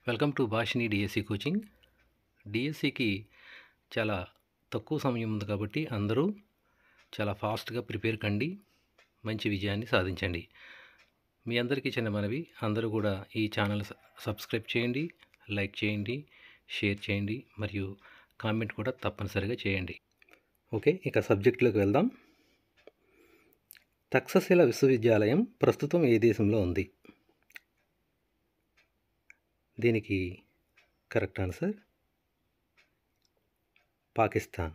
Welcome to భాషిని DSC coaching. డిఎస్సికి చాలా తక్కువ సమయం ఉంది కాబట్టి అందరూ చాలా ఫాస్ట్గా ప్రిపేర్ కండి, మంచి విజయాన్ని సాధించండి. మీ అందరికీ చిన్న మనవి, అందరూ కూడా ఈ ఛానల్ సబ్స్క్రైబ్ చేయండి, లైక్ చేయండి, షేర్ చేయండి మరియు కామెంట్ కూడా తప్పనిసరిగా చేయండి. ఓకే, ఇక సబ్జెక్టులోకి వెళ్దాం. తక్షశిల విశ్వవిద్యాలయం ప్రస్తుతం ఏ దేశంలో ఉంది? దీనికి కరెక్ట్ ఆన్సర్ పాకిస్తాన్.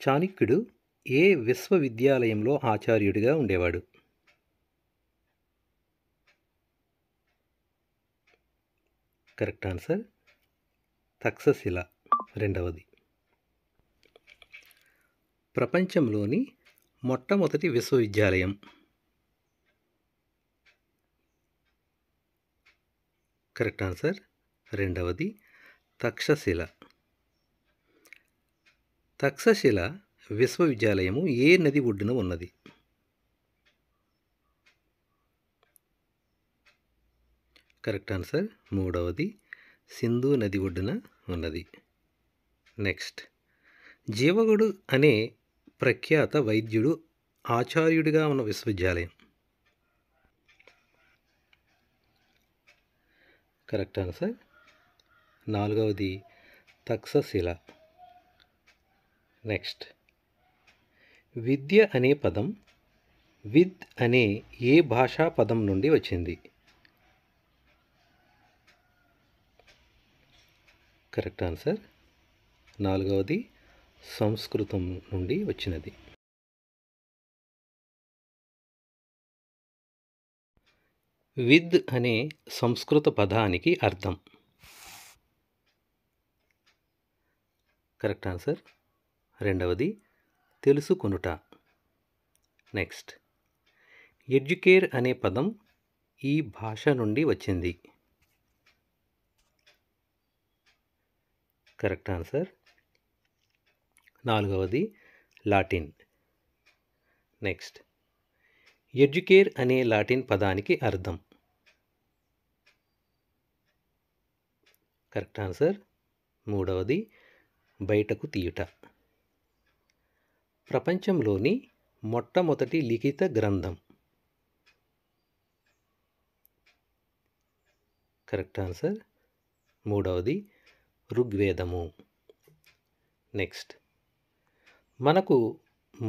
చాణక్యుడు ఏ విశ్వవిద్యాలయంలో ఆచార్యుడిగా ఉండేవాడు? కరెక్ట్ ఆన్సర్ తక్షశిల, రెండవది. ప్రపంచంలోని మొట్టమొదటి విశ్వవిద్యాలయం? కరెక్ట్ ఆన్సర్ రెండవది తక్షశిల. తక్షశిల విశ్వవిద్యాలయము ఏ నది ఒడ్డున ఉన్నది? కరెక్ట్ ఆన్సర్ మూడవది సింధు నది ఒడ్డున ఉన్నది. నెక్స్ట్, జీవగుడు అనే ప్రఖ్యాత వైద్యుడు ఆచార్యుడిగా ఉన్న విశ్వవిద్యాలయం? కరెక్ట్ ఆన్సర్ నాలుగవది తక్షశిల. నెక్స్ట్, విద్య అనే పదం విద్ అనే ఏ భాషా పదం నుండి వచ్చింది? కరెక్ట్ ఆన్సర్ నాలుగవది సంస్కృతం నుండి వచ్చినది. విద్ అనే సంస్కృత పదానికి అర్థం? కరెక్ట్ ఆన్సర్ రెండవది తెలుసుకొనుట. నెక్స్ట్, ఎడ్యుకేర్ అనే పదం ఈ భాష నుండి వచ్చింది? కరెక్ట్ ఆన్సర్ నాలుగవది లాటిన్. నెక్స్ట్, ఎడ్యుకేర్ అనే లాటిన్ పదానికి అర్థం? కరెక్ట్ ఆన్సర్ మూడవది బయటకు తీయుట. ప్రపంచంలోని మొట్టమొదటి లిఖిత గ్రంథం? కరెక్ట్ ఆన్సర్ మూడవది ఋగ్వేదము. నెక్స్ట్, మనకు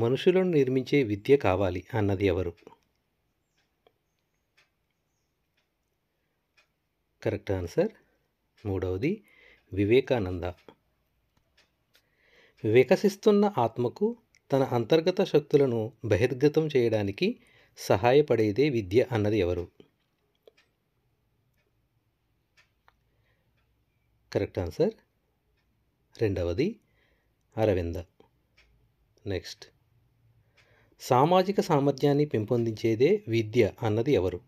మనుషులను నిర్మించే విద్య కావాలి అన్నది ఎవరు? కరెక్ట్ ఆన్సర్ మూడవది వివేకానంద. వికసిస్తున్న ఆత్మకు తన అంతర్గత శక్తులను బహిర్గతం చేయడానికి సహాయపడేదే విద్య అన్నది ఎవరు? కరెక్ట్ ఆన్సర్ రెండవది అరవింద. నెక్స్ట్, సామాజిక సామర్థ్యాన్ని పెంపొందించేదే విద్య అన్నది ఎవరు?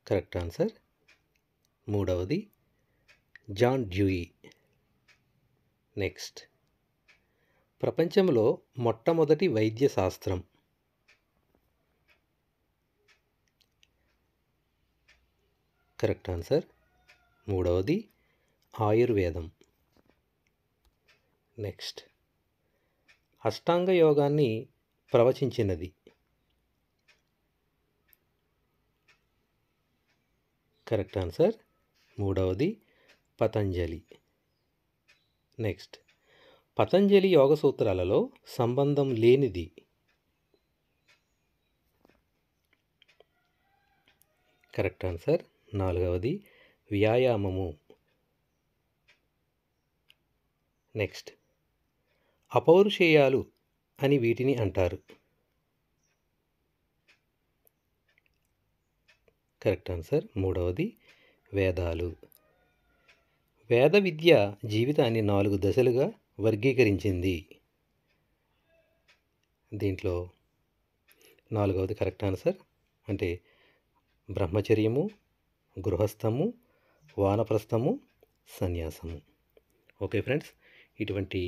కరెక్ట్ ఆన్సర్ మూడవది జాన్ డ్యూయి. నెక్స్ట్, ప్రపంచంలో మొట్టమొదటి వైద్య శాస్త్రం? కరెక్ట్ ఆన్సర్ మూడవది ఆయుర్వేదం. నెక్స్ట్, అష్టాంగ యోగాన్ని ప్రవచించినది? కరెక్ట్ ఆన్సర్ మూడవది పతంజలి. నెక్స్ట్, పతంజలి యోగ సూత్రాలలో సంబంధం లేనిది? కరెక్ట్ ఆన్సర్ నాలుగవది వ్యాయామము. నెక్స్ట్, అపౌరుషేయాలు అని వీటిని అంటారు? కరెక్ట్ ఆన్సర్ మూడవది వేదాలు. వేద విద్య జీవితాన్ని 4 దశలుగా వర్గీకరించింది. దీంట్లో నాలుగవది కరెక్ట్ ఆన్సర్, అంటే బ్రహ్మచర్యము, గృహస్థము, వానప్రస్థము, సన్యాసము. ఓకే ఫ్రెండ్స్, ఇటువంటి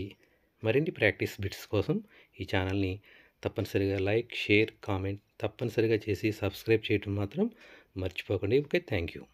మరిన్ని ప్రాక్టీస్ బిట్స్ కోసం ఈ ఛానల్ని తప్పనిసరిగా లైక్, షేర్, కామెంట్ తప్పనిసరిగా చేసి సబ్స్క్రైబ్ చేయటం మాత్రం మర్చిపోకండి. Okay, thank you.